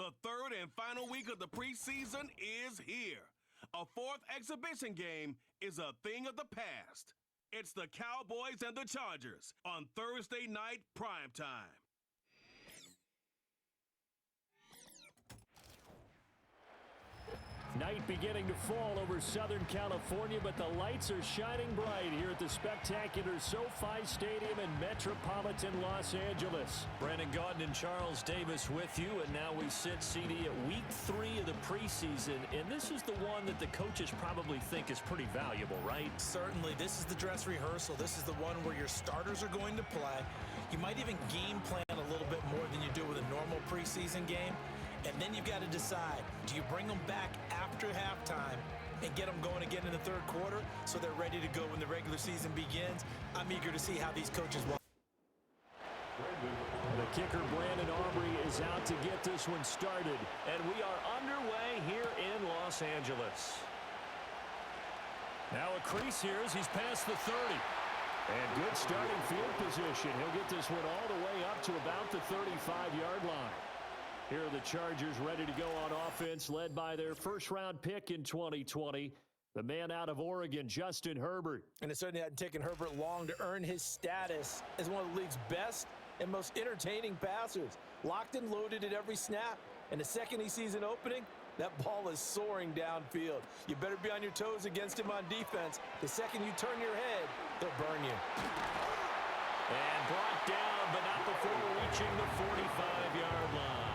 The third and final week of the preseason is here. A fourth exhibition game is a thing of the past. It's the Cowboys and the Chargers on Thursday night primetime. Night beginning to fall over Southern California, but the lights are shining bright here at the spectacular SoFi Stadium in metropolitan Los Angeles. Brandon Gaudin and Charles Davis with you, and now we sit, CD, at week 3 of the preseason, and this is the one that the coaches probably think is pretty valuable, right? Certainly. This is the dress rehearsal. This is the one where your starters are going to play. You might even game plan a little bit more than you do with a normal preseason game. And then you've got to decide, do you bring them back after halftime and get them going again in the third quarter so they're ready to go when the regular season begins? I'm eager to see how these coaches will. The kicker, Brandon Aubrey, is out to get this one started. And we are underway here in Los Angeles. Now a crease here as he's past the 30. And good starting field position. He'll get this one all the way up to about the 35-yard line. Here are the Chargers ready to go on offense, led by their first-round pick in 2020, the man out of Oregon, Justin Herbert. And it certainly hadn't taken Herbert long to earn his status as one of the league's best and most entertaining passers. Locked and loaded at every snap. And the second he sees an opening, that ball is soaring downfield. You better be on your toes against him on defense. The second you turn your head, he'll burn you. And brought down, but not before reaching the 45-yard line.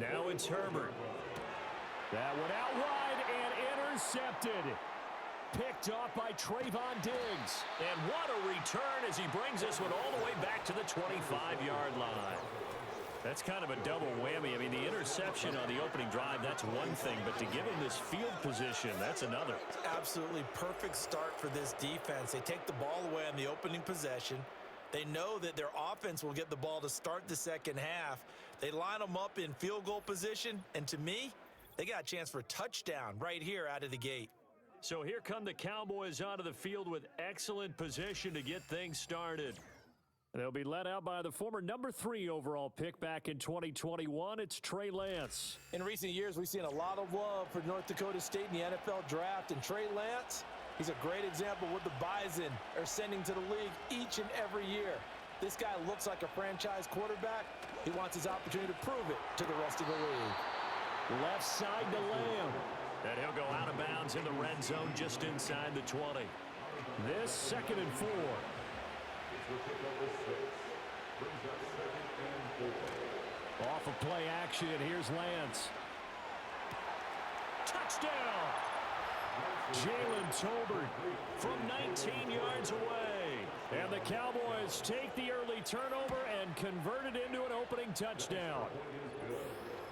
Now it's Herbert. That one out wide and intercepted. Picked off by Trayvon Diggs. And what a return as he brings this one all the way back to the 25-yard line. That's kind of a double whammy. I mean, the interception on the opening drive, that's one thing, but to give him this field position, that's another. Absolutely perfect start for this defense. They take the ball away on the opening possession. They know that their offense will get the ball to start the second half. They line them up in field goal position, and to me, they got a chance for a touchdown right here out of the gate. So here come the Cowboys onto the field with excellent position to get things started. They'll be led out by the former number 3 overall pick back in 2021. It's Trey Lance. In recent years, we've seen a lot of love for North Dakota State in the NFL draft, and Trey Lance, he's a great example of what the Bison are sending to the league each and every year. This guy looks like a franchise quarterback. He wants his opportunity to prove it to the rest of the league. Left side to Lamb. And he'll go out of bounds in the red zone just inside the 20. This 2nd and 4. Off of play action, here's Lance. Touchdown! Jalen Tolbert from 19 yards away. And the Cowboys take the early turnover and convert it into an opening touchdown.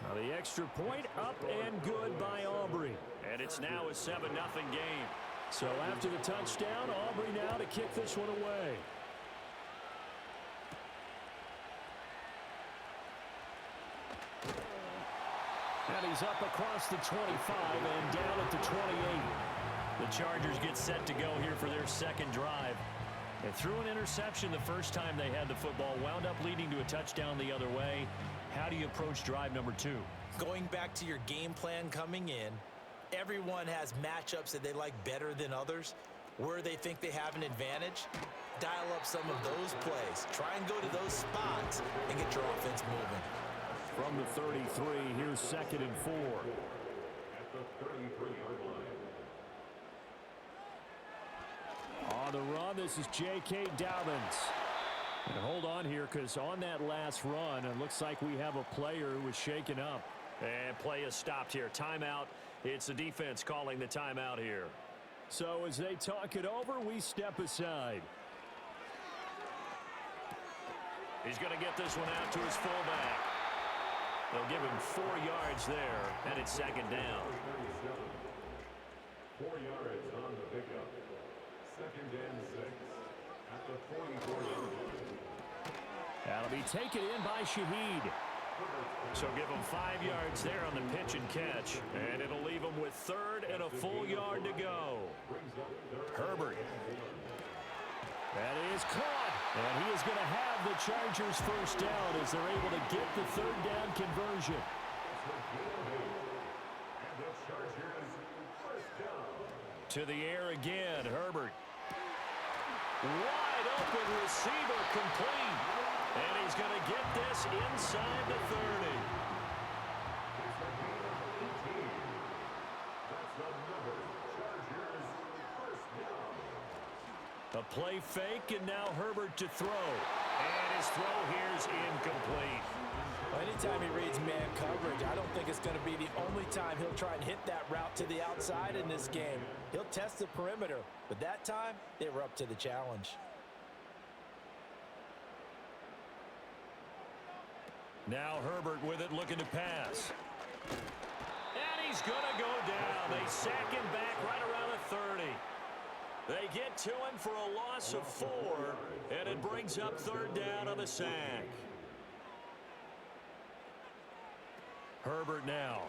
Now the extra point up and good by Aubrey. And it's now a 7-0 game. So after the touchdown, Aubrey now to kick this one away. And he's up across the 25 and down at the 28. The Chargers get set to go here for their second drive. They threw an interception the first time they had the football, wound up leading to a touchdown the other way. How do you approach drive number 2? Going back to your game plan coming in, everyone has matchups that they like better than others. Where they think they have an advantage, dial up some of those plays. Try and go to those spots and get your offense moving. From the 33, here's 2nd and 4. At the 33-yard line. On the run, this is J.K. Dobbins. And hold on here, because on that last run, it looks like we have a player who was shaken up. And play is stopped here. Timeout. It's the defense calling the timeout here. So as they talk it over, we step aside. He's going to get this one out to his fullback. They'll give him 4 yards there, and it's 2nd down. 4 yards on the pickup. 2nd and 6 at the 44-yard line. That'll be taken in by Shaheed. So give him 5 yards there on the pitch and catch, and it'll leave him with 3rd and a full yard to go. Herbert That is caught. And he is going to have the Chargers first down as they're able to get the third down conversion. To the air again, Herbert. Wide open receiver complete. And he's going to get this inside the 30. A play fake, and now Herbert to throw. And his throw here is incomplete. Well, anytime he reads man coverage, I don't think it's going to be the only time he'll try and hit that route to the outside in this game. He'll test the perimeter, but that time, they were up to the challenge. Now Herbert with it, looking to pass. And he's going to go down. They sack him back right around the 30. They get to him for a loss of 4, and it brings up third down on the sack. Herbert now.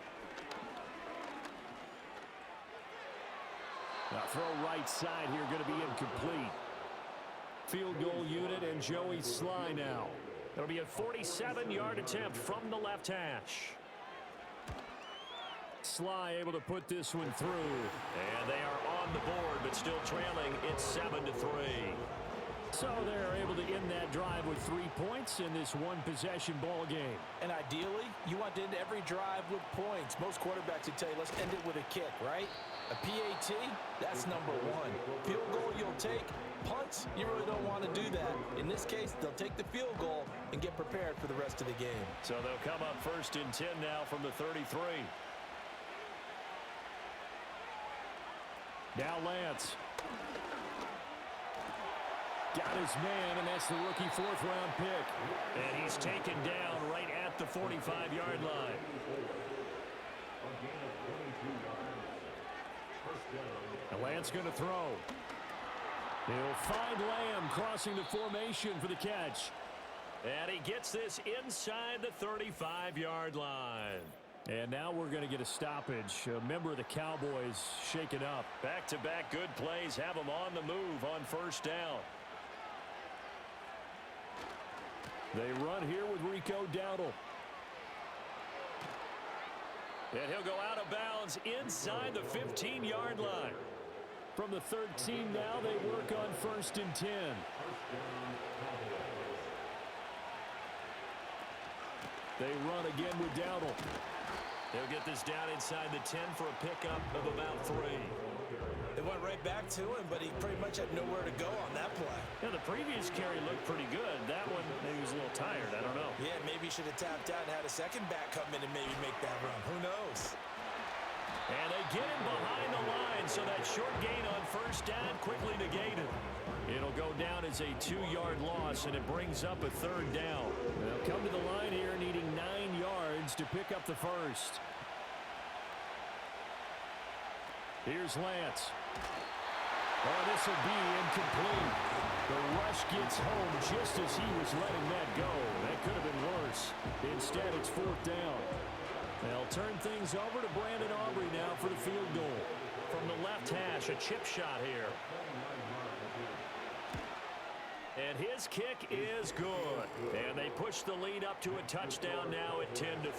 Now throw right side here, going to be incomplete. Field goal unit and Joey Sly now. It'll be a 47-yard attempt from the left hash. Sly able to put this one through. And they are on the board, but still trailing. It's 7-3. So they're able to end that drive with 3 points in this one-possession ball game. And ideally, you want to end every drive with points. Most quarterbacks would tell you, let's end it with a kick, right? A PAT, that's number 1. Field goal you'll take. Punts, you really don't want to do that. In this case, they'll take the field goal and get prepared for the rest of the game. So they'll come up first and 10 now from the 33. Now Lance. Got his man, and that's the rookie fourth-round pick. And he's taken down right at the 45-yard line. And Lance going to throw. He'll find Lamb crossing the formation for the catch. And he gets this inside the 35-yard line. And now we're going to get a stoppage. A member of the Cowboys shaken up. Back-to-back good plays have them on the move on first down. They run here with Rico Dowdle. And he'll go out of bounds inside the 15-yard line. From the 13 now, they work on first and 10. They run again with Dowdle. He'll get this down inside the 10 for a pickup of about 3. They went right back to him, but he pretty much had nowhere to go on that play. Yeah, the previous carry looked pretty good. That one, maybe he was a little tired. I don't know. Yeah, maybe he should have tapped out and had a second back come in and maybe make that run. Who knows? And they get him behind the line, so that short gain on first down quickly negated. It'll go down as a 2-yard loss, and it brings up a third down. They'll come to the line here needing 9 yards to pick up the first. Here's Lance. Oh, this will be incomplete. The rush gets home just as he was letting that go. That could have been worse. Instead, it's fourth down. They'll turn things over to Brandon Aubrey now for the field goal. From the left hash, a chip shot here. And his kick is good. And they push the lead up to a touchdown now at 10-3.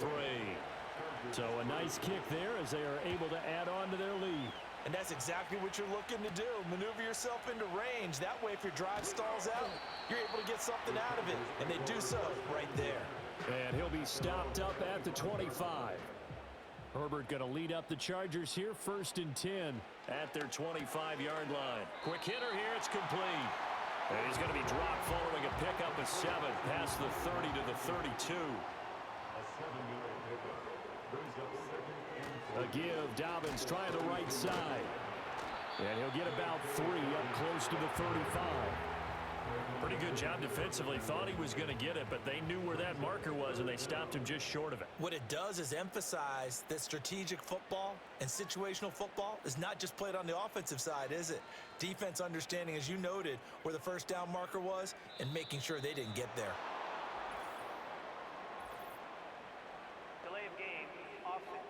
So a nice kick there as they are able to add on to their lead. And that's exactly what you're looking to do. Maneuver yourself into range. That way, if your drive stalls out, you're able to get something out of it. And they do so right there. And he'll be stopped up at the 25. Herbert going to lead up the Chargers here, first and 10 at their 25-yard line. Quick hitter here, it's complete. And he's going to be dropped following a pickup of 7 past the 30 to the 32. A give, Dobbins trying the right side. And he'll get about 3 up close to the 35. Pretty good job defensively. Thought he was going to get it, but they knew where that marker was, and they stopped him just short of it. What it does is emphasize that strategic football and situational football is not just played on the offensive side, is it? Defense understanding, as you noted, where the first down marker was and making sure they didn't get there. Delay of game, offense.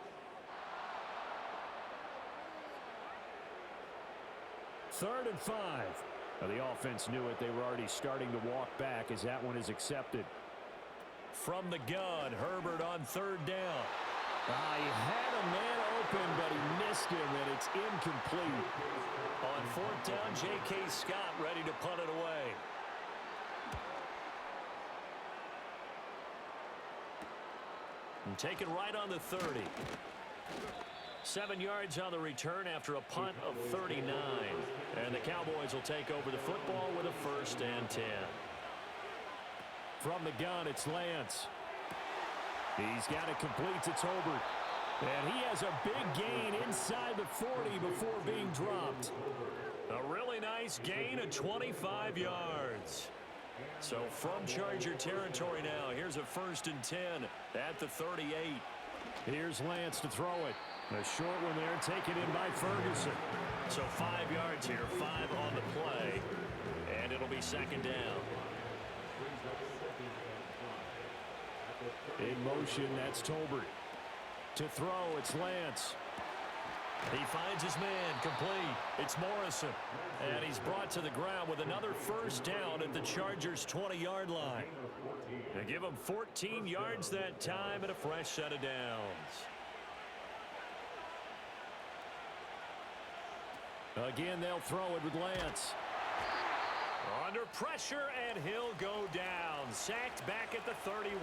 Third and 5. Now, the offense knew it. They were already starting to walk back as that one is accepted. From the gun, Herbert on third down. He had a man open, but he missed him, and it's incomplete. On fourth down, J.K. Scott ready to punt it away. And taken right on the 30. 7 yards on the return after a punt of 39. And the Cowboys will take over the football with a 1st and 10. From the gun, it's Lance. He's got it complete to Tolbert. And he has a big gain inside the 40 before being dropped. A really nice gain of 25 yards. So from Charger territory now, here's a 1st and 10 at the 38. Here's Lance to throw it. A short one there, taken in by Ferguson. So 5 yards here, 5 on the play, and it'll be 2nd down. In motion, that's Tolbert. To throw, it's Lance. He finds his man, complete. It's Morrison. And he's brought to the ground with another 1st down at the Chargers' 20-yard line. They give him 14 yards that time and a fresh set of downs. Again, they'll throw it with Lance. Under pressure, and he'll go down. Sacked back at the 31.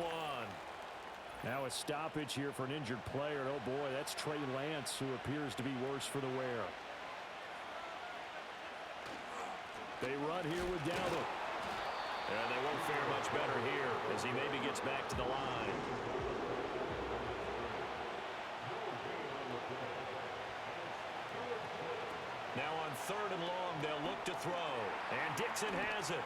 Now a stoppage here for an injured player. And oh boy, that's Trey Lance, who appears to be worse for the wear. They run here with Dalvin. And they won't fare much better here as he maybe gets back to the line. Now on 3rd and long, they'll look to throw. And Dixon has it.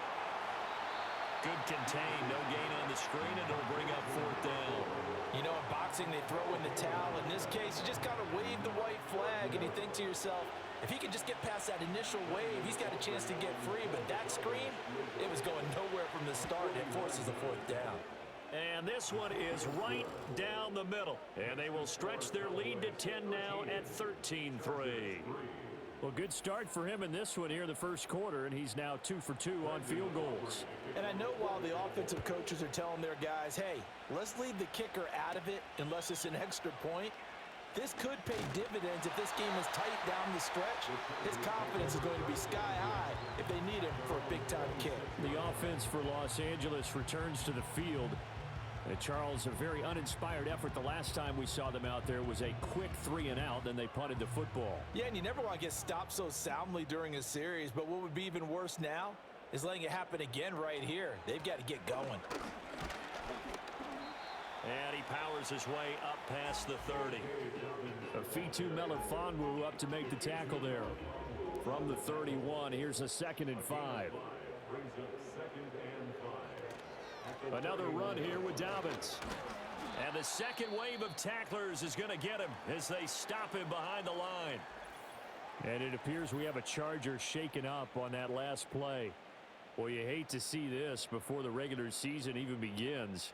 Good contain, no gain on the screen, and it'll bring up 4th down. You know, in boxing, they throw in the towel. In this case, you just kind of wave the white flag, and you think to yourself, if he can just get past that initial wave, he's got a chance to get free. But that screen, it was going nowhere from the start, and it forces a 4th down. And this one is right down the middle. And they will stretch their lead to 10 now at 13-3. Well, good start for him in this one here in the 1st quarter, and he's now 2 for 2 on field goals. And I know while the offensive coaches are telling their guys, hey, let's leave the kicker out of it unless it's an extra point, this could pay dividends if this game is tight down the stretch. His confidence is going to be sky high if they need him for a big-time kick. The offense for Los Angeles returns to the field. And Charles, a very uninspired effort. The last time we saw them out there was a quick 3-and-out, then they punted the football. Yeah, and you never want to get stopped so soundly during a series, but what would be even worse now is letting it happen again right here. They've got to get going. And he powers his way up past the 30. Afitu Melifonwu up to make the tackle there. From the 31, here's a 2nd and 5. Another run here with Dobbins. And the second wave of tacklers is going to get him as they stop him behind the line. And it appears we have a Charger shaken up on that last play. Well, you hate to see this before the regular season even begins.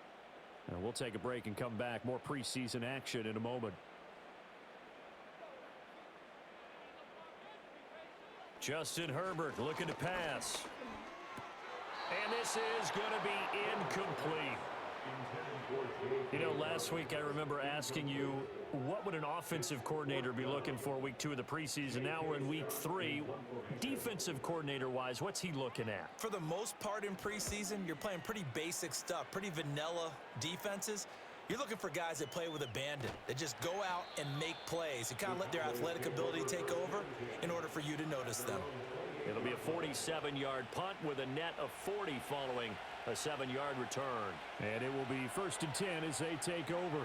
And we'll take a break and come back. More preseason action in a moment. Justin Herbert looking to pass. And this is going to be incomplete. You know, last week I remember asking you, what would an offensive coordinator be looking for week 2 of the preseason? Now we're in week 3. Defensive coordinator-wise, what's he looking at? For the most part in preseason, you're playing pretty basic stuff, pretty vanilla defenses. You're looking for guys that play with abandon, that just go out and make plays and kind of let their athletic ability take over in order for you to notice them. It'll be a 47-yard punt with a net of 40 following a 7-yard return. And it will be 1st and 10 as they take over.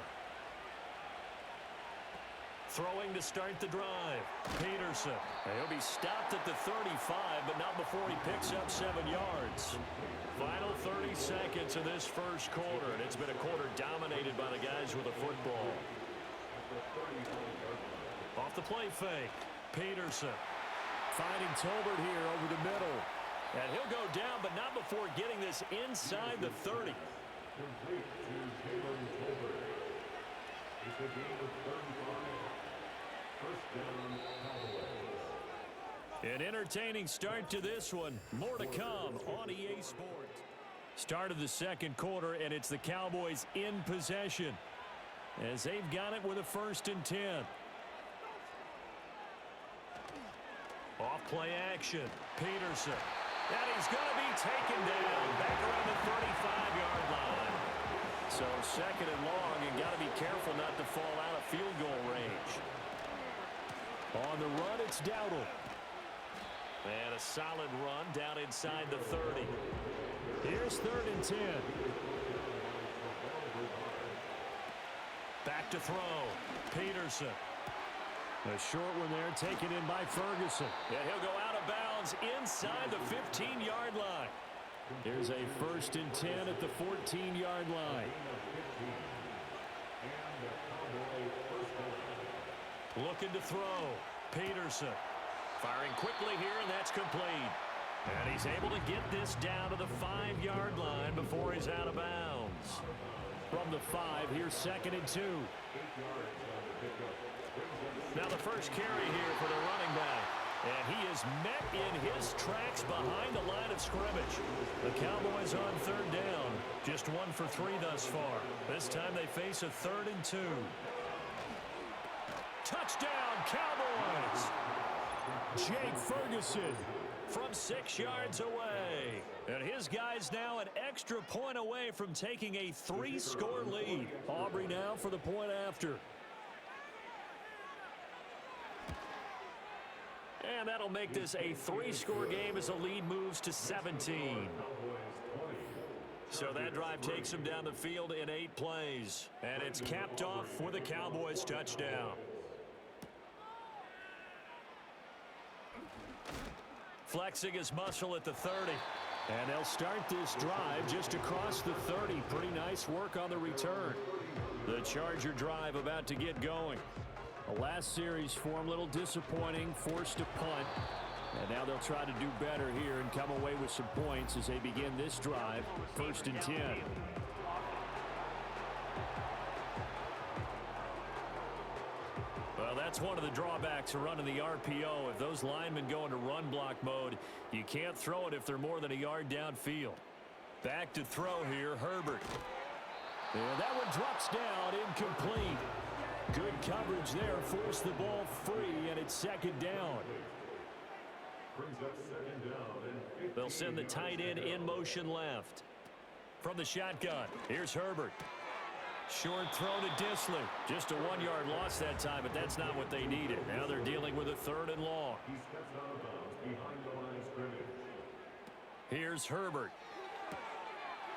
Throwing to start the drive. Peterson. He'll be stopped at the 35, but not before he picks up 7 yards. Final 30 seconds of this 1st quarter, and it's been a quarter dominated by the guys with the football. Off the play fake. Peterson. Finding Tolbert here over the middle. And he'll go down, but not before getting this inside the 30. Complete to Jalen Tolbert. It's a gain of 35. 1st down, Cowboys. An entertaining start to this one. More to come on EA Sports. Start of the second quarter, and it's the Cowboys in possession as they've got it with a 1st and 10. Off play action. Peterson. And he's going to be taken down back around the 35-yard line. So 2nd and long, and got to be careful not to fall out of field goal range. On the run, it's Dowdle. And a solid run down inside the 30. Here's 3rd and 10. Back to throw. Peterson. A short one there taken in by Ferguson. And he'll go out of bounds inside the 15-yard line. Here's a 1st and 10 at the 14-yard line. Looking to throw. Peterson. Firing quickly here, and that's complete. And he's able to get this down to the 5-yard line before he's out of bounds. From the 5, here's 2nd and 2. Now the first carry here for the running back. And he is met in his tracks behind the line of scrimmage. The Cowboys on 3rd down. Just 1 for 3 thus far. This time they face a 3rd and 2. Touchdown, Cowboys! Jake Ferguson from 6 yards away. And his guys now an extra point away from taking a 3-score lead. Aubrey now for the point after. And that'll make this a 3-score game as the lead moves to 17. So that drive takes him down the field in 8 plays. And it's capped off with a Cowboys touchdown. Flexing his muscle at the 30. And they'll start this drive just across the 30. Pretty nice work on the return. The Charger drive about to get going. The last series for him, a little disappointing, forced a punt. And now they'll try to do better here and come away with some points as they begin this drive. 1st and 10. Well, that's one of the drawbacks of running the RPO. If those linemen go into run block mode, you can't throw it if they're more than a yard downfield. Back to throw here, Herbert. And that one drops down, incomplete. Good coverage there, forced the ball free, and it's 2nd down. They'll send the tight end in motion left. From the shotgun, here's Herbert. Short throw to Disley. Just a 1-yard loss that time, but that's not what they needed. Now they're dealing with a 3rd and long. Here's Herbert.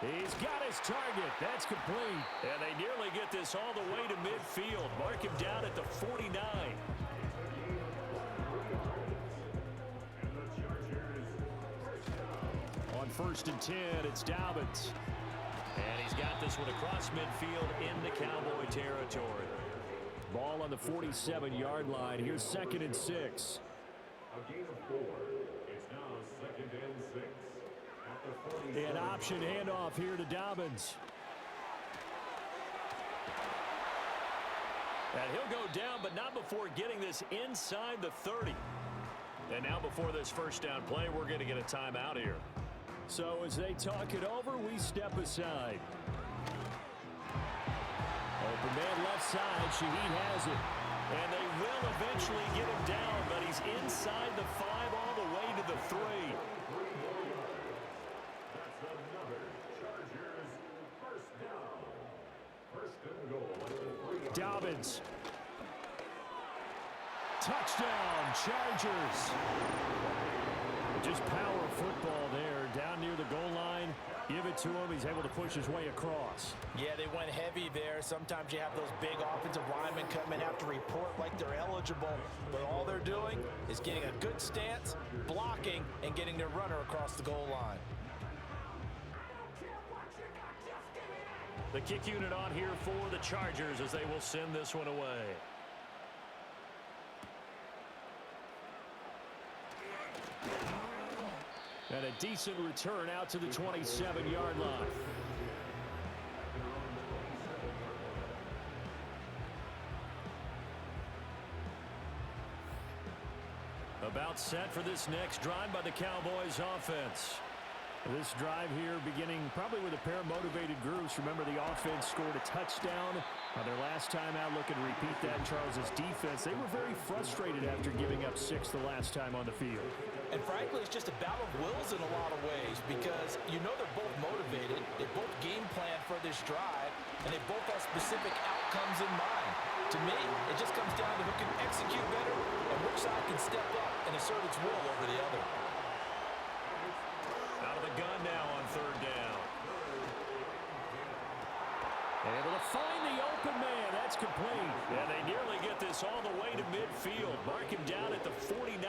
He's got his target. That's complete. And they nearly get this all the way to midfield. Mark him down at the 49. On 1st and 10, it's Dobbins. And he's got this one across midfield into Cowboy territory. Ball on the 47-yard line. Here's 2nd and 6. A gain of 4. It's now 2nd and 6. An option handoff here to Dobbins. And he'll go down, but not before getting this inside the 30. And now before this 1st down play, we're going to get a timeout here. So as they talk it over, we step aside. Open man left side. Shaheed has it. And they will eventually get him down, but he's inside the 5 all the way to the 3. Dobbins. Touchdown, Chargers. Just power football there, down near the goal line. Give it to him. He's able to push his way across. Yeah, they went heavy there. Sometimes you have those big offensive linemen come in, have to report like they're eligible. But all they're doing is getting a good stance, blocking, and getting their runner across the goal line. The kick unit on here for the Chargers as they will send this one away. And a decent return out to the 27-yard line. About set for this next drive by the Cowboys offense. This drive here beginning probably with a pair of motivated groups. Remember, the offense scored a touchdown on their last time out. Looking to repeat that in Charles' defense. They were very frustrated after giving up 6 the last time on the field. And frankly, it's just a battle of wills in a lot of ways because you know they're both motivated. They both game plan for this drive, and they both have specific outcomes in mind. To me, it just comes down to who can execute better and which side can step up and assert its will over the other. Out of the gun now on third down. Able to find the open man. That's complete. And they nearly get this all the way to midfield. Mark him down at the 49.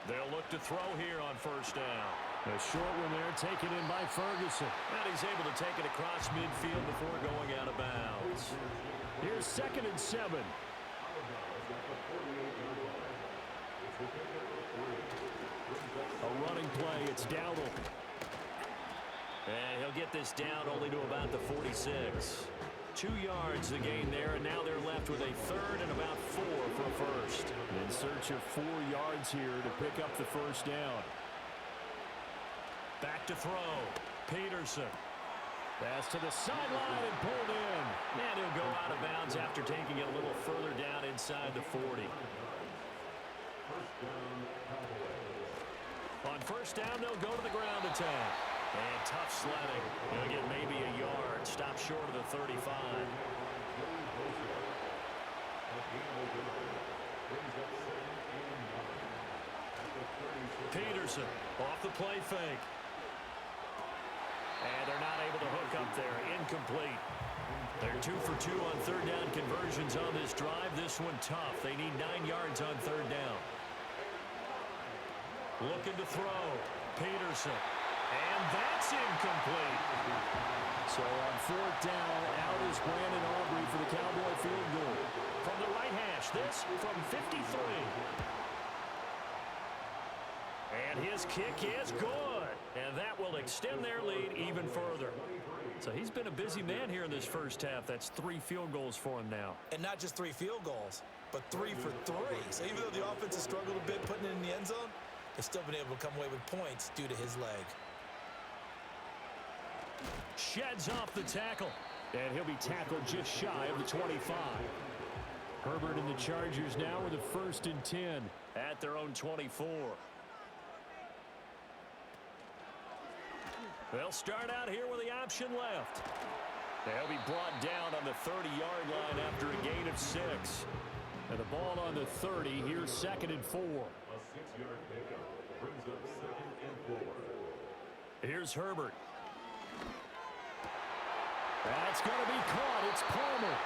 They'll look to throw here on first down. A short one there, taken in by Ferguson. And he's able to take it across midfield before going out of bounds. Here's 2nd and 7. A running play, it's Dowdle. And he'll get this down only to about the 46. 2 yards the gain there, and now they're left with a third and about 4 for a first. In search of 4 yards here to pick up the first down. Back to throw. Peterson. Pass to the sideline and pulled in. And he'll go out of bounds after taking it a little further down inside the 40. On first down, they'll go to the ground attack. And tough sledding. He'll get maybe a yard. Stop short of the 35. Peterson off the play fake. And they're not able to hook up there. Incomplete. They're 2 for 2 on third down conversions on this drive. This one tough. They need 9 yards on third down. Looking to throw. Peterson. And that's incomplete. So on 4th down, out is Brandon Aubrey for the Cowboy field goal. From the right hash, this from 53. And his kick is good. And that will extend their lead even further. So he's been a busy man here in this first half. That's 3 field goals for him now. And not just 3 field goals, but 3 for 3. So even though the offense has struggled a bit putting it in the end zone, they've still been able to come away with points due to his leg. Sheds off the tackle. And he'll be tackled just shy of the 25. Herbert and the Chargers now with a 1st and 10. At their own 24. They'll start out here with the option left. They'll be brought down on the 30-yard line after a gain of 6. And the ball on the 30. Here's 2nd and 4. A 6-yard pickup brings up 2nd and 4. Here's Herbert. That's going to be caught. It's Palmer.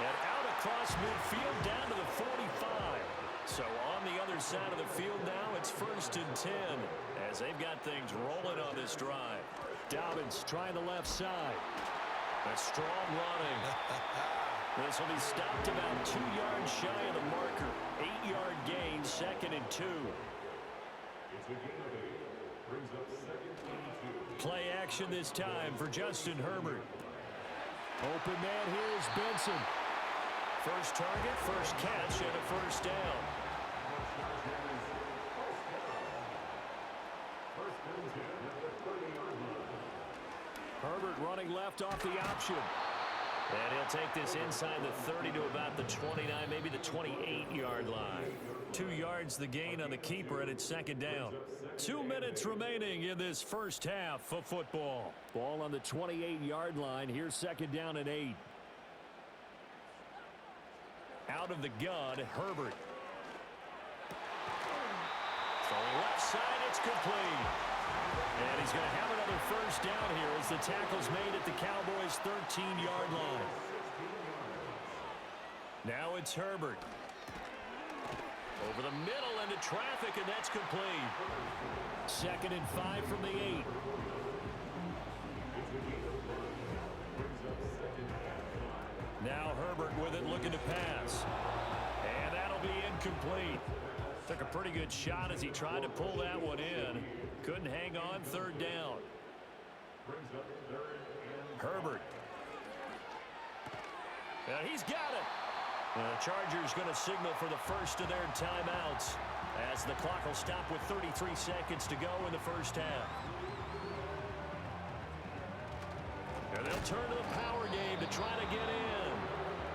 And out across midfield down to the 45. So on the other side of the field now, it's 1st and 10 as they've got things rolling on this drive. Dobbins trying the left side. A strong running. This will be stopped about 2 yards shy of the marker. 8-yard gain, 2nd and 2. It's a gain of 8. Brings up 2nd and 2. Play action this time for Justin Herbert. Open man here is Benson. First target, first catch, and a first down. Herbert running left off the option. And he'll take this inside the 30 to about the 29, maybe the 28-yard line. 2 yards the gain on the keeper, and it's 2nd down. 2 minutes remaining in this first half of football. Ball on the 28-yard line. Here's 2nd down and 8. Out of the gun, Herbert. Throwing left side, it's complete. And he's going to have another first down here as the tackle's made at the Cowboys' 13-yard line. Now it's Herbert. Over the middle into traffic, and that's complete. 2nd and 5 from the 8. Now Herbert with it, looking to pass. And that'll be incomplete. Took a pretty good shot as he tried to pull that one in. Couldn't hang on, 3rd down. And he's got it. The Chargers going to signal for the first of their timeouts as the clock will stop with 33 seconds to go in the first half. And they'll turn to the power game to try to get in.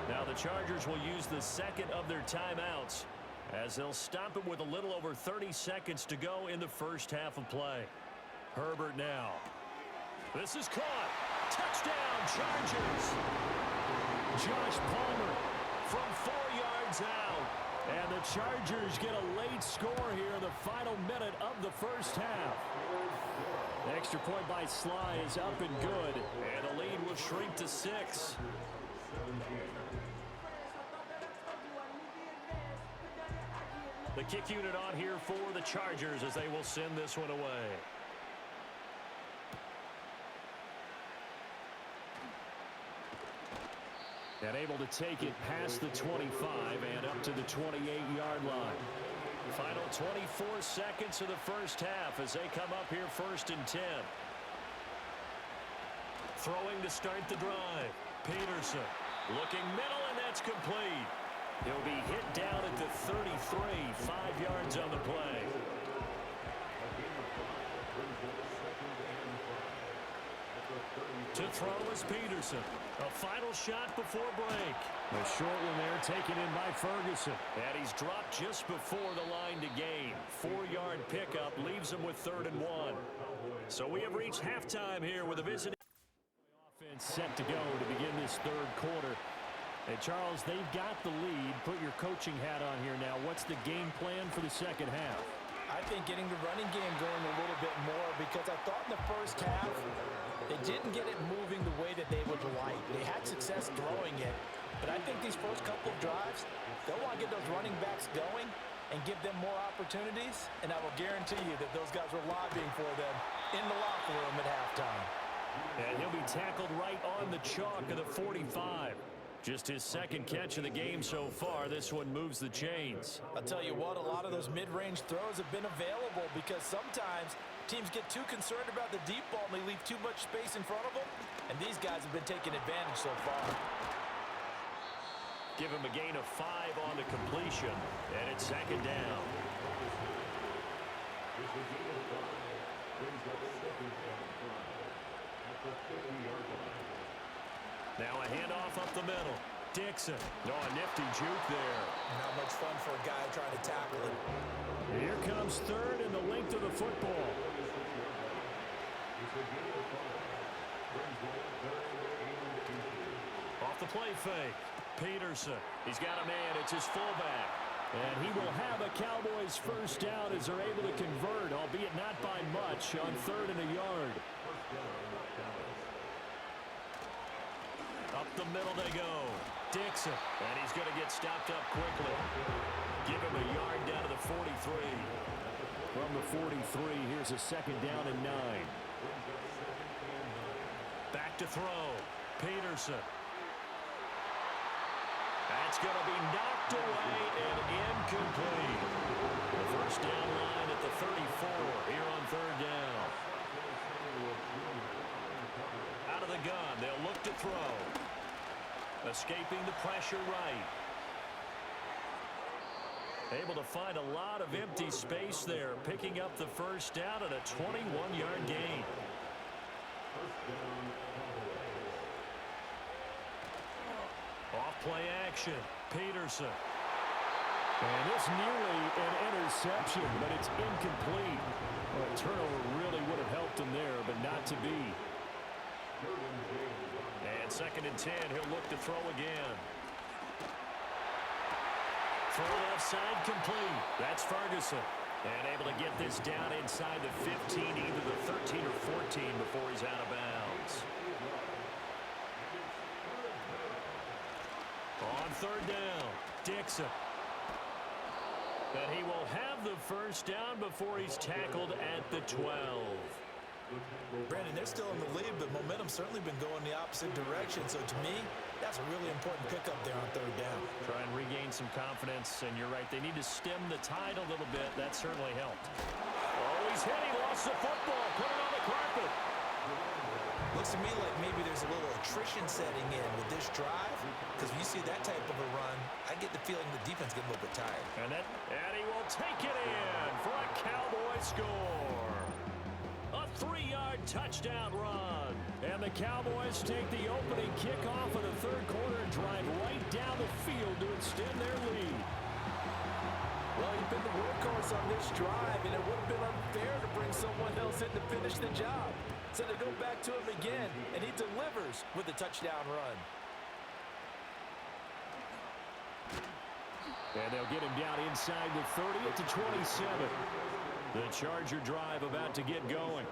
Now the Chargers will use the second of their timeouts as they'll stop it with a little over 30 seconds to go in the first half of play. Herbert now. This is caught. Touchdown, Chargers. Josh Palmer from 4 yards out. And the Chargers get a late score here in the final minute of the first half. The extra point by Sly is up and good. And the lead will shrink to 6. The kick unit on here for the Chargers as they will send this one away. And able to take it past the 25 and up to the 28-yard line. Final 24 seconds of the first half as they come up here first and 10. Throwing to start the drive. Peterson looking middle, and that's complete. He'll be hit down at the 33, 5 yards on the play. To throw is Peterson. A final shot before break. The short one there taken in by Ferguson. And he's dropped just before the line to gain. 4-yard pickup leaves him with 3rd and 1. So we have reached halftime here with a visiting offense set to go to begin this third quarter. Hey, Charles, they've got the lead. Put your coaching hat on here now. What's the game plan for the second half? I think getting the running game going a little bit more because I thought in the first half they didn't get it moving the way that they would like. They had success throwing it, but I think these first couple of drives, they'll want to get those running backs going and give them more opportunities, and I will guarantee you that those guys were lobbying for them in the locker room at halftime. And he'll be tackled right on the chalk of the 45. Just his second catch of the game so far. This one moves the chains. I'll tell you what, a lot of those mid-range throws have been available because sometimes teams get too concerned about the deep ball and they leave too much space in front of them, and these guys have been taking advantage so far. Give him a gain of 5 on the completion, and it's second down. Now a handoff up the middle. Dixon. No, a nifty juke there. Not much fun for a guy trying to tackle it. Here comes 3rd and the length of the football. Off the play fake. Peterson. He's got a man. It's his fullback. And he will have a Cowboys first down as they're able to convert, albeit not by much, on 3rd and a yard. Up the middle they go. Dixon. And he's going to get stopped up quickly. Give him a yard down to the 43. From the 43, here's a second down and 9. Back to throw. Peterson. That's going to be knocked away and incomplete. The first down line at the 34 here on 3rd down. Out of the gun, they'll look to throw. Escaping the pressure right. Able to find a lot of empty space there, picking up the first down at a 21-yard gain. Off play action. Peterson. And it's nearly an interception, but it's incomplete. Well, a turnover really would have helped him there, but not to be. And 2nd and 10, he'll look to throw again. Throw left side complete. That's Ferguson. And able to get this down inside the 15, either the 13 or 14 before he's out of bounds. On 3rd down, Dixon. And he will have the first down before he's tackled at the 12. Brandon, they're still in the lead, but momentum's certainly been going the opposite direction. So to me, that's a really important pickup there on 3rd down. Try and regain some confidence, and you're right. They need to stem the tide a little bit. That certainly helped. Oh, he's hit. He lost the football. Put it on the carpet. Looks to me like maybe there's a little attrition setting in with this drive, because when you see that type of a run, I get the feeling the defense getting a little bit tired. And he will take it in for a Cowboy score. A 3-yard touchdown run. And the Cowboys take the opening kickoff of the third quarter and drive right down the field to extend their lead. Well, he's been the workhorse on this drive, and it would have been unfair to bring someone else in to finish the job. So they go back to him again, and he delivers with a touchdown run. And they'll get him down inside the 30 at the 27. The Charger drive about to get going.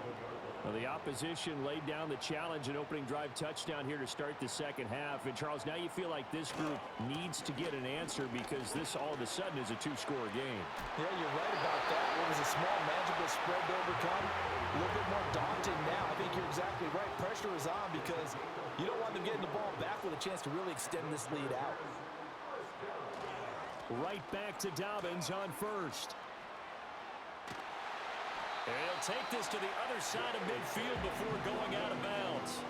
Well, the opposition laid down the challenge and opening drive touchdown here to start the second half. And, Charles, now you feel like this group needs to get an answer because this all of a sudden is a 2-score game. Yeah, you're right about that. It was a small, manageable spread to overcome. A little bit more daunting now. I think you're exactly right. Pressure is on because you don't want them getting the ball back with a chance to really extend this lead out. Right back to Dobbins on first. And he'll take this to the other side of midfield before going out of bounds.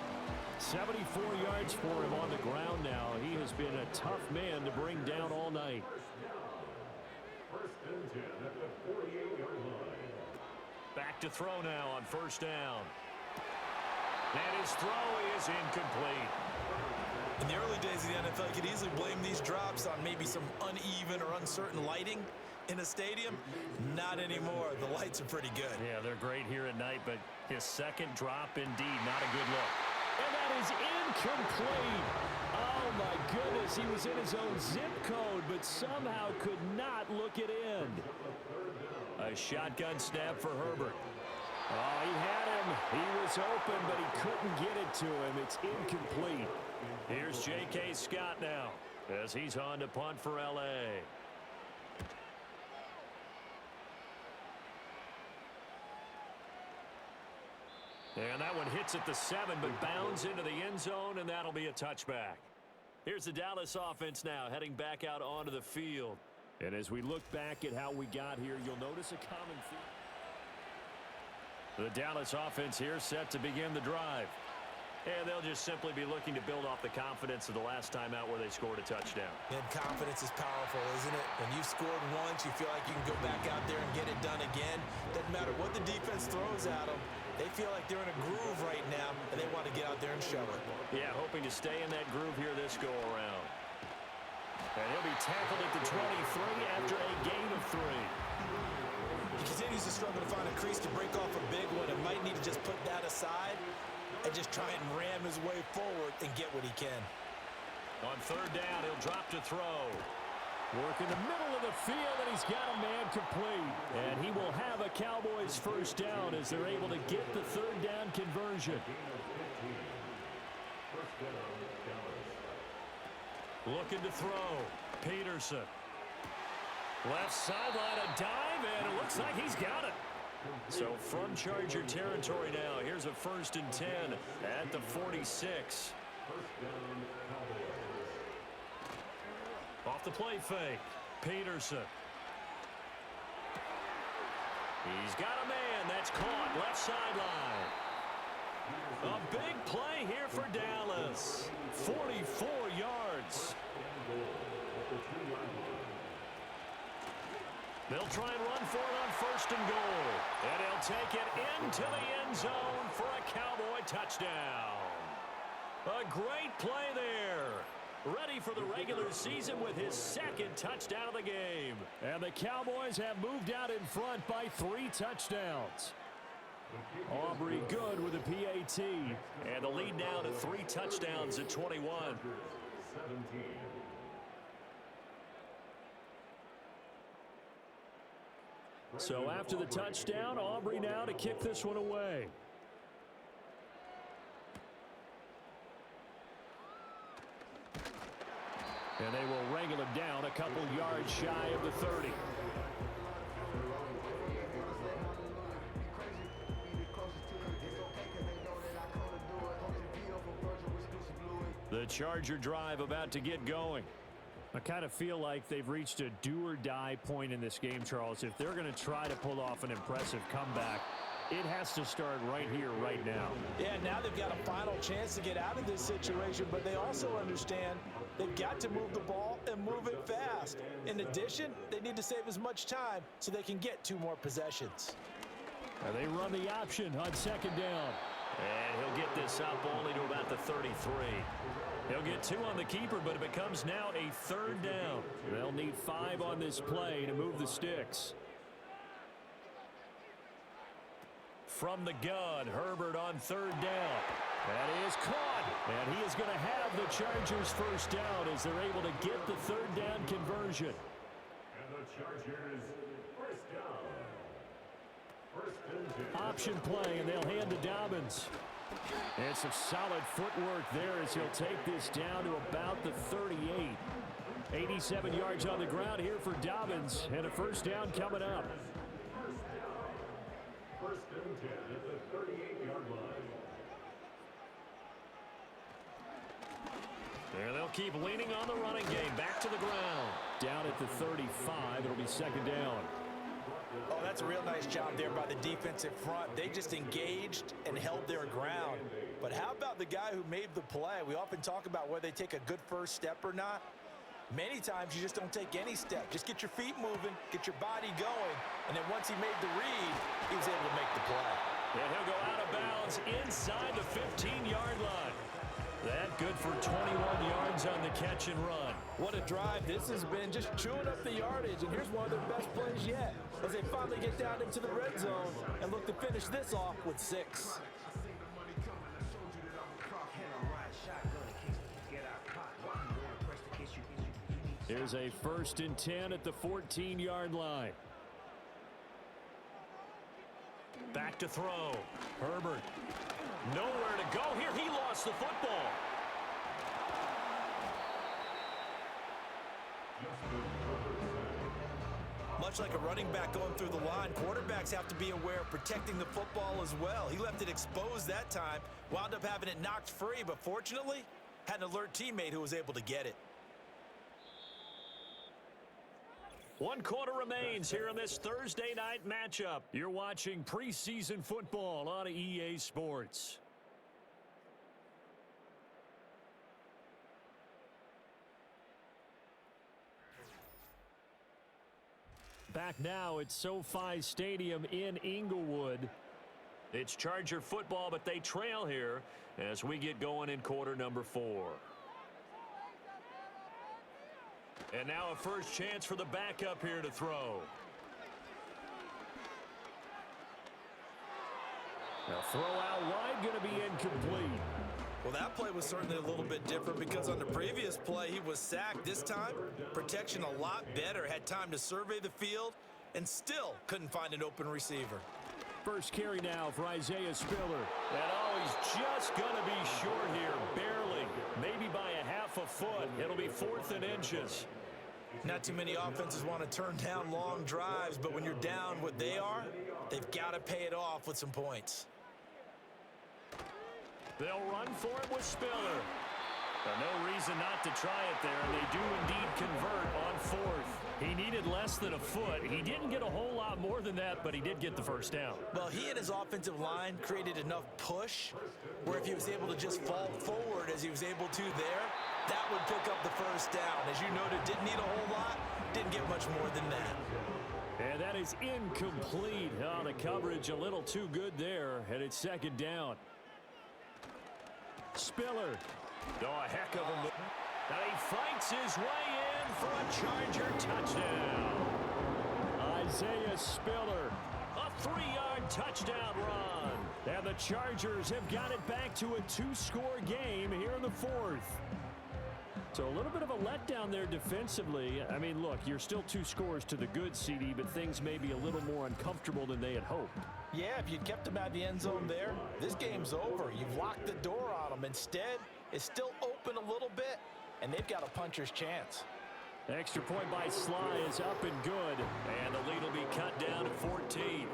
74 yards for him on the ground now. He has been a tough man to bring down all night. First and 10 at the 48-yard line. Back to throw now on first down. And his throw is incomplete. In the early days of the NFL, you could easily blame these drops on maybe some uneven or uncertain lighting in a stadium. Not anymore. The lights are pretty good. Yeah, they're great here at night, but his second drop, indeed, not a good look. And that is incomplete. Oh, my goodness. He was in his own zip code, but somehow could not look it in. A shotgun snap for Herbert. Oh, he had him. He was open, but he couldn't get it to him. It's incomplete. Here's J.K. Scott now as he's on to punt for L.A. And that one hits at the 7, but bounds into the end zone, and that'll be a touchback. Here's the Dallas offense now heading back out onto the field. And as we look back at how we got here, you'll notice a common theme. The Dallas offense here set to begin the drive. And they'll just simply be looking to build off the confidence of the last time out where they scored a touchdown. And confidence is powerful, isn't it? When you've scored once, you feel like you can go back out there and get it done again. Doesn't matter what the defense throws at them. They feel like they're in a groove right now, and they want to get out there and show it. Yeah, hoping to stay in that groove here this go-around. And he'll be tackled at the 23 after a gain of 3. He continues to struggle to find a crease to break off a big one and might need to just put that aside and just try and ram his way forward and get what he can. On third down, he'll drop to throw. Work in the middle of the field, and he's got a man complete. And he will have a Cowboys first down as they're able to get the third down conversion. Looking to throw. Peterson. Left sideline, a dive, and it looks like he's got it. So from Charger territory now, here's a 1st and 10 at the 46. Off the play fake. Peterson. He's got a man. That's caught. Left sideline. A big play here for Dallas. 44 yards. They'll try and run for it on 1st and goal. And he'll take it into the end zone for a Cowboy touchdown. A great play there. Ready for the regular season with his 2nd touchdown of the game. And the Cowboys have moved out in front by 3 touchdowns. Aubrey good with a PAT. And the lead now to 3 touchdowns at 21. 17. So after the touchdown, Aubrey now to kick this one away. And they will wrangle him down a couple yards shy of the 30. The Charger drive about to get going. I kind of feel like they've reached a do-or-die point in this game, Charles. If they're going to try to pull off an impressive comeback, It has to start right here, right now. Yeah, now they've got a final chance to get out of this situation, but they also understand they've got to move the ball and move it fast. In addition, they need to save as much time so they can get 2 more possessions. And they run the option on second down. And he'll get this up only to about the 33. He'll get 2 on the keeper, but it becomes now a 3rd down. They'll need 5 on this play to move the sticks. From the gun, Herbert on 3rd down. That is caught. And he is going to have the Chargers first down as they're able to get the 3rd down conversion. And the Chargers first down. First and 10. Option play, and they'll hand to Dobbins. And some solid footwork there as he'll take this down to about the 38. 87 yards on the ground here for Dobbins, and a first down coming up. First and 10 at the 38-yard line. There they'll keep leaning on the running game. Back to the ground. Down at the 35, it'll be second down. Oh, that's a real nice job there by the defensive front. They just engaged and held their ground. But how about the guy who made the play? We often talk about whether they take a good first step or not. Many times you just don't take any step. Just get your feet moving, get your body going, and then once he made the read, he was able to make the play. And he'll go out of bounds inside the 15-yard line. That good for 21 yards on the catch and run. What a drive this has been, just chewing up the yardage, and here's one of their best plays yet as they finally get down into the red zone and look to finish this off with 6. Here's a 1st and 10 at the 14-yard line. Back to throw. Herbert. Nowhere to go here. He lost the football. Much like a running back going through the line, quarterbacks have to be aware of protecting the football as well. He left it exposed that time, wound up having it knocked free, but fortunately, had an alert teammate who was able to get it. 1 quarter remains here in this Thursday night matchup. You're watching preseason football on EA Sports. Back now at SoFi Stadium in Inglewood. It's Charger football, but they trail here as we get going in quarter number 4. And now a first chance for the backup here to throw. Now throw out wide, going to be incomplete. Well, that play was certainly a little bit different because on the previous play, he was sacked. This time, protection a lot better. Had time to survey the field and still couldn't find an open receiver. First carry now for Isaiah Spiller. And oh, he's just going to be short here, barely. Maybe by a half a foot. It'll be 4th and inches. Not too many offenses want to turn down long drives, but when you're down what they are, they've got to pay it off with some points. They'll run for it with Spiller. But no reason not to try it there, and they do indeed convert on 4th. He needed less than a foot. He didn't get a whole lot more than that, but he did get the first down. Well, he and his offensive line created enough push where if he was able to just fall forward as he was able to there, that would pick up the first down. As you noted, didn't need a whole lot, didn't get much more than that. And that is incomplete. Oh, the coverage a little too good there, and it's second down. Spiller. Oh, a heck of a move. Now he fights his way in for a Charger touchdown. Isaiah Spiller. A 3-yard touchdown run. And the Chargers have got it back to a 2-score game here in the 4th. So a little bit of a letdown there defensively. I mean, look, you're still 2 scores to the good, CD, but things may be a little more uncomfortable than they had hoped. Yeah, if you'd kept him out of the end zone there, this game's over. You've locked the door on him. Instead, it's still open a little bit, and they've got a puncher's chance. Extra point by Sly is up and good. And the lead will be cut down to 14.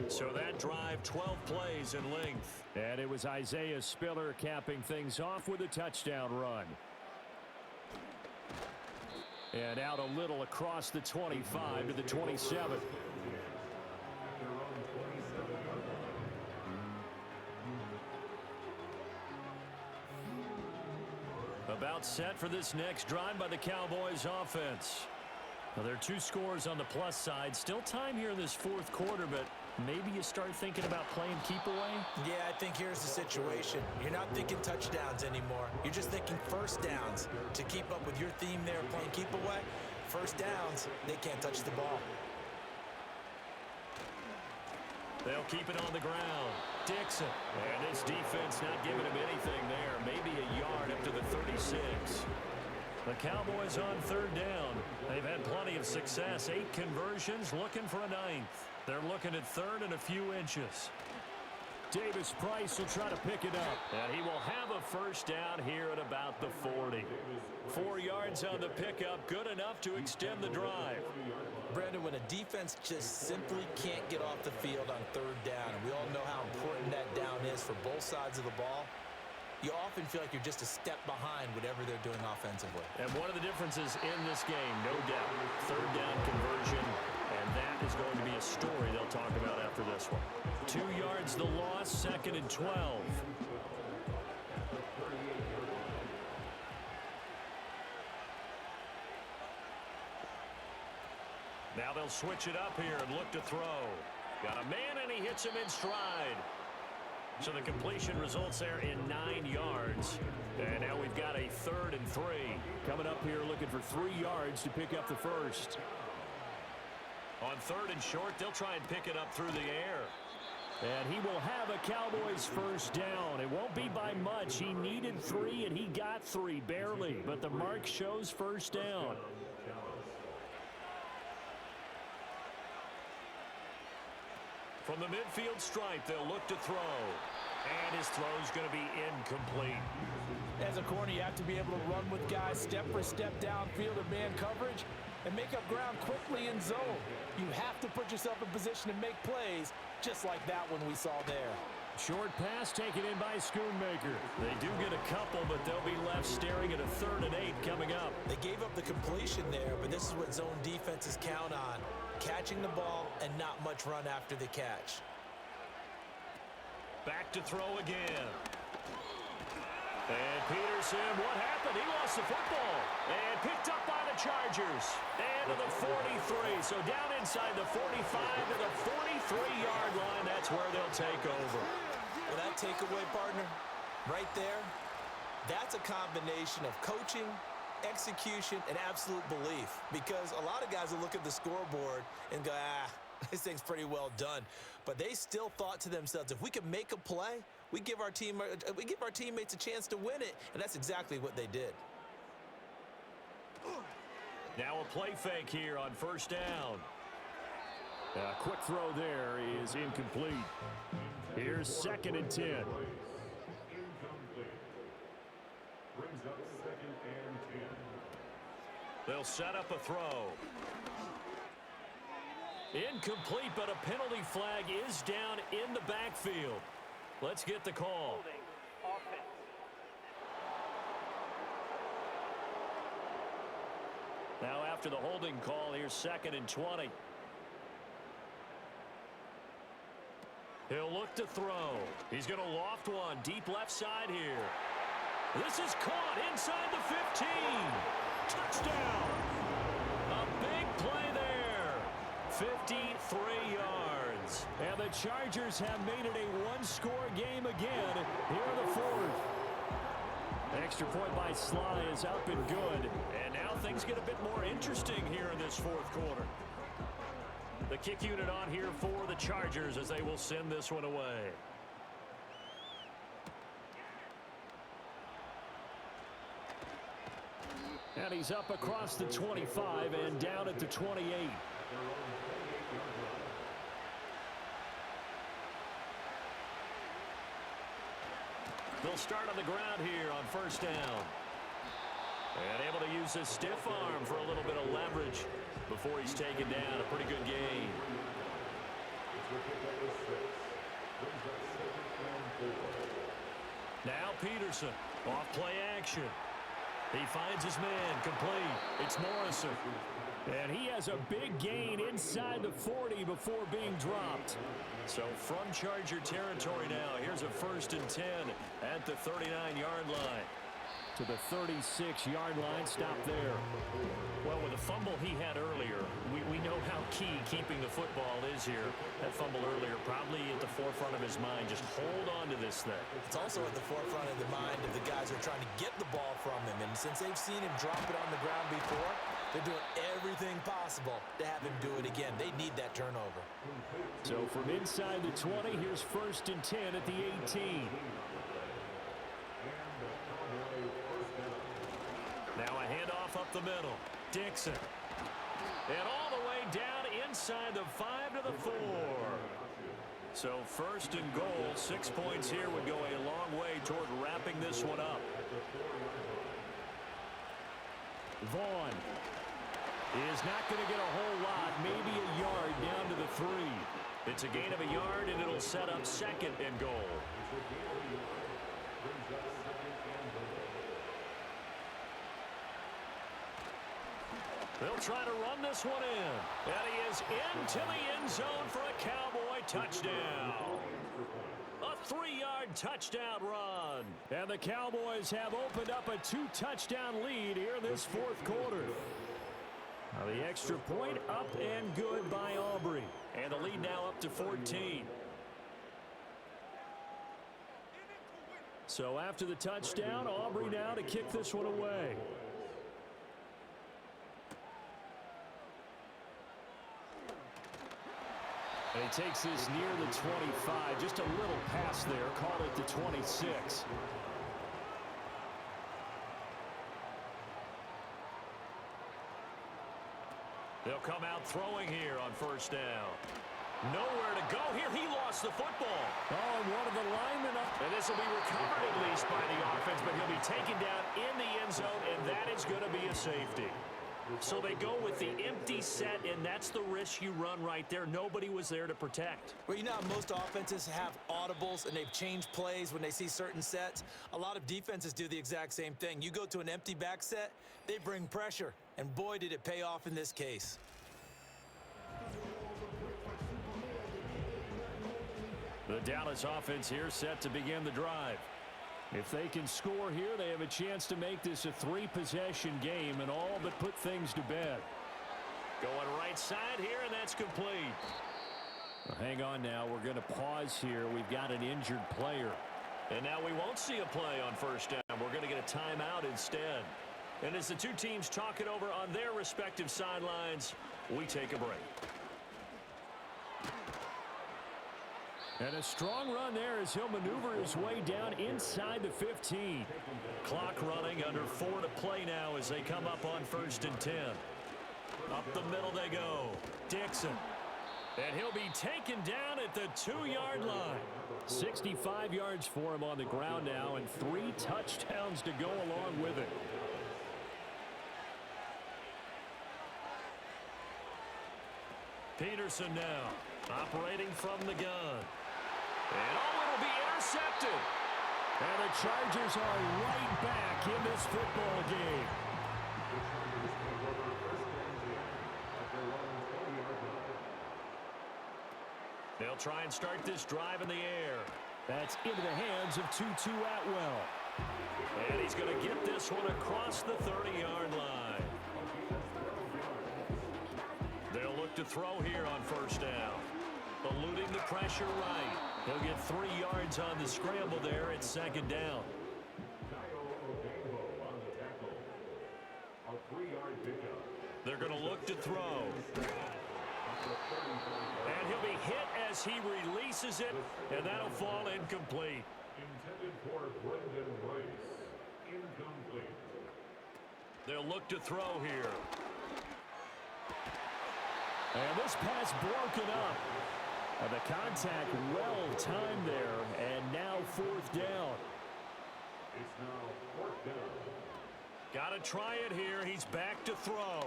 So that drive, 12 plays in length. And it was Isaiah Spiller capping things off with a touchdown run. And out a little across the 25 to the 27. set for this next drive by the Cowboys offense. Well, there are 2 scores on the plus side. Still time here in this fourth quarter, but maybe you start thinking about playing keep away? Yeah, I think here's the situation. You're not thinking touchdowns anymore. You're just thinking first downs. To keep up with your theme there, playing keep away, first downs, they can't touch the ball. They'll keep it on the ground. Dixon. And his defense not giving him anything there. Maybe a yard up to the 36. The Cowboys on third down. They've had plenty of success. 8 conversions, looking for a 9th. They're looking at third and a few inches. Davis Price will try to pick it up. And he will have a first down here at about the 40. 4 yards on the pickup, good enough to extend the drive. Brandon, when a defense just simply can't get off the field on third down, and we all know how important that down is for both sides of the ball, you often feel like you're just a step behind whatever they're doing offensively. And one of the differences in this game, no doubt, third down conversion, and that is going to be a story they'll talk about after this one. 2 yards the loss, 2nd and 12. Now they'll switch it up here and look to throw. Got a man, and he hits him in stride. So the completion results there in 9 yards. And now we've got a 3rd and 3. Coming up here looking for 3 yards to pick up the first. On 3rd and short, they'll try and pick it up through the air. And he will have a Cowboys first down. It won't be by much. He needed 3, and he got 3, barely. But the mark shows first down. From the midfield stripe, they'll look to throw. And his throw's going to be incomplete. As a corner, you have to be able to run with guys step for step downfield in man coverage and make up ground quickly in zone. You have to put yourself in position to make plays, just like that one we saw there. Short pass taken in by Schoonmaker. They do get a couple, but they'll be left staring at a 3rd and 8 coming up. They gave up the completion there, but this is what zone defenses count on. Catching the ball and not much run after the catch. Back to throw again. And Peterson, what happened? He lost the football. And picked up by the Chargers. And to the 43. So down inside the 45 to the 43-yard line. That's where they'll take over. Well, that takeaway, partner, right there, that's a combination of coaching, execution, and absolute belief. Because a lot of guys will look at the scoreboard and go, this thing's pretty well done. But they still thought to themselves, if we can make a play, we give our teammates a chance to win it. And that's exactly what they did. Now a play fake here on first down. A quick throw there is incomplete. Here's 2nd and 10. Incomplete. Brings up 2nd and 10. They'll set up a throw. Incomplete, but a penalty flag is down in the backfield. Let's get the call. Holding. Offense. Now after the holding call, here's 2nd and 20. He'll look to throw. He's going to loft one deep left side here. This is caught inside the 15. Touchdown. A big play there. 53 yards. And the Chargers have made it a one-score game again here in the fourth. Extra point by Sly is up and good. And now things get a bit more interesting here in this fourth quarter. The kick unit on here for the Chargers as they will send this one away. And he's up across the 25 and down at the 28. They'll start on the ground here on first down. And able to use his stiff arm for a little bit of leverage before he's taken down. A pretty good gain. Now Peterson, off play action. He finds his man, complete. It's Morrison. And he has a big gain inside the 40 before being dropped. So from Charger territory now, here's a 1st and 10 at the 39-yard line. to the 36-yard line. Stop there. Well, with the fumble he had earlier, we know how key keeping the football is here. That fumble earlier probably at the forefront of his mind. Just hold on to this thing. It's also at the forefront of the mind of the guys who are trying to get the ball from him. And since they've seen him drop it on the ground before, they're doing everything possible to have him do it again. They need that turnover. So from inside the 20, here's 1st and 10 at the 18. Now a handoff up the middle. Dixon. And all the way down inside the 5 to the 4. So 1st and goal, 6 points here would go a long way toward wrapping this one up. Vaughn is not going to get a whole lot, maybe a yard down to the 3. It's a gain of a yard, and it'll set up 2nd and goal. They'll try to run this one in. And he is into the end zone for a Cowboy touchdown. A 3-yard touchdown run. And the Cowboys have opened up a 2-touchdown lead here in this 4th quarter. Now the extra point up and good by Aubrey. And the lead now up to 14. So after the touchdown, Aubrey now to kick this one away. And he takes this near the 25. Just a little pass there. Call it the 26. They'll come out throwing here on 1st down. Nowhere to go here. He lost the football. Oh, and one of the linemen up. And this will be recovered at least by the offense, but he'll be taken down in the end zone, and that is going to be a safety. So they go with the empty set, and that's the risk you run right there. Nobody was there to protect. Well, you know how most offenses have audibles and they've changed plays when they see certain sets? A lot of defenses do the exact same thing. You go to an empty back set, they bring pressure. And boy, did it pay off in this case. The Dallas offense here set to begin the drive. If they can score here, they have a chance to make this a 3-possession game and all but put things to bed. Going right side here, and that's complete. Well, hang on now. We're going to pause here. We've got an injured player. And now we won't see a play on 1st down. We're going to get a timeout instead. And as the two teams talk it over on their respective sidelines, we take a break. And a strong run there as he'll maneuver his way down inside the 15. Clock running, under 4 to play now as they come up on 1st and 10. Up the middle they go. Dixon. And he'll be taken down at the 2-yard line. 65 yards for him on the ground now and 3 touchdowns to go along with it. Peterson now operating from the gun. And it'll be intercepted. And the Chargers are right back in this football game. They'll try and start this drive in the air. That's into the hands of Tutu Atwell. And he's going to get this one across the 30-yard line. They'll look to throw here on 1st down. Eluding the pressure right. He'll get 3 yards on the scramble there at 2nd down. They're going to look to throw. And he'll be hit as he releases it, and that'll fall incomplete. Intended for Brendan Rice. Incomplete. They'll look to throw here. And this pass broken up. And the contact well timed there, and now 4th down. It's now 4th down. Got to try it here. He's back to throw.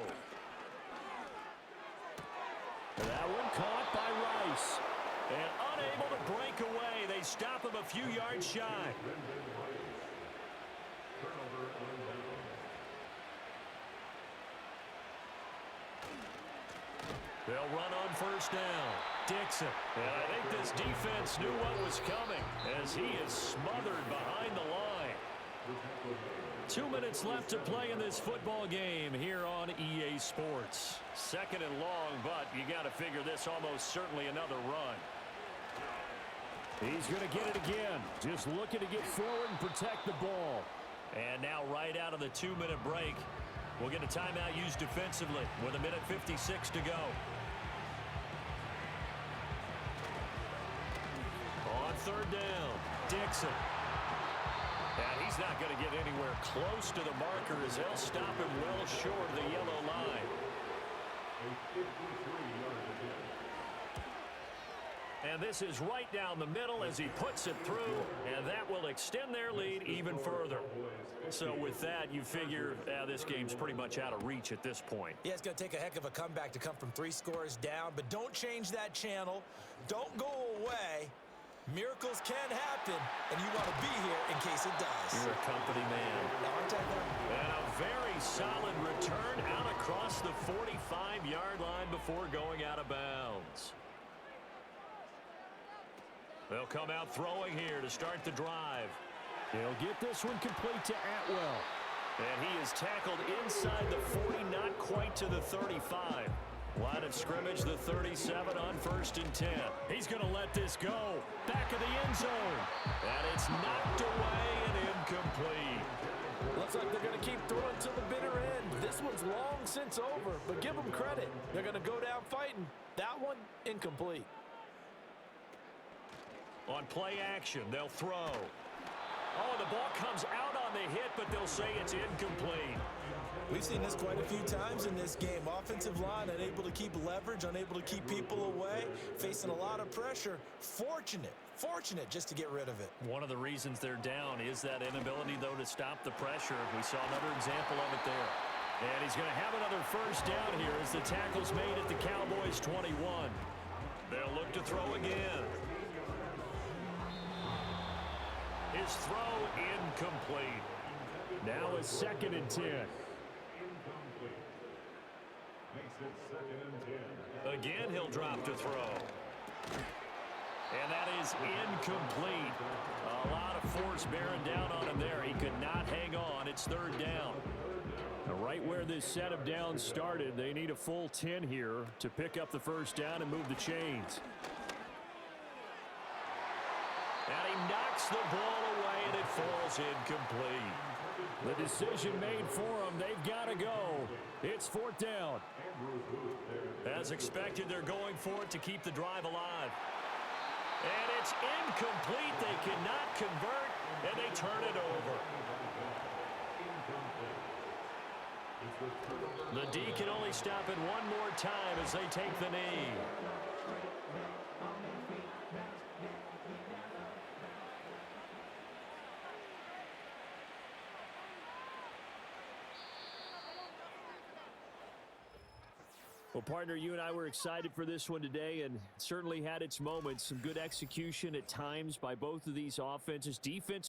And that one caught by Rice. And unable to break away. They stop him a few yards shy. They'll run on 1st down. Dixon. And I think this defense knew what was coming as he is smothered behind the line. 2 minutes left to play in this football game here on EA Sports. Second and long, but you got to figure this almost certainly another run. He's going to get it again. Just looking to get forward and protect the ball. And now right out of the 2-minute break, we'll get a timeout used defensively with 1:56 to go. On third down, Dixon. And he's not going to get anywhere close to the marker as they'll stop him well short of the yellow line. And this is right down the middle as he puts it through, and that will extend their lead even further. So with that, you figure this game's pretty much out of reach at this point. Yeah, it's going to take a heck of a comeback to come from 3 scores down, but don't change that channel. Don't go away. Miracles can happen, and you want to be here in case it does. You're a company man. And a very solid return out across the 45-yard line before going out of bounds. They'll come out throwing here to start the drive. He'll get this one complete to Atwell. And he is tackled inside the 40, not quite to the 35. Line of scrimmage, the 37 on 1st and 10. He's going to let this go. Back of the end zone. And it's knocked away and incomplete. Looks like they're going to keep throwing to the bitter end. This one's long since over, but give them credit. They're going to go down fighting. That one, incomplete. On play action, they'll throw. Oh, the ball comes out on the hit, but they'll say it's incomplete. We've seen this quite a few times in this game. Offensive line unable to keep leverage, unable to keep people away, facing a lot of pressure. Fortunate just to get rid of it. One of the reasons they're down is that inability, though, to stop the pressure. We saw another example of it there. And he's going to have another first down here as the tackle's made at the Cowboys 21. They'll look to throw again. His throw incomplete. Now a 2nd and 10. Makes it 2nd and 10. Again, he'll drop to throw. And that is incomplete. A lot of force bearing down on him there. He could not hang on. It's 3rd down. Now, right where this set of downs started, they need a full 10 here to pick up the first down and move the chains. And he knocks the ball away, and it falls incomplete. The decision made for them. They've got to go. It's 4th down. As expected, they're going for it to keep the drive alive. And it's incomplete. They cannot convert, and they turn it over. The D can only stop it one more time as they take the knee. Well, partner, you and I were excited for this one today, and certainly had its moments. Some good execution at times by both of these offenses. Defense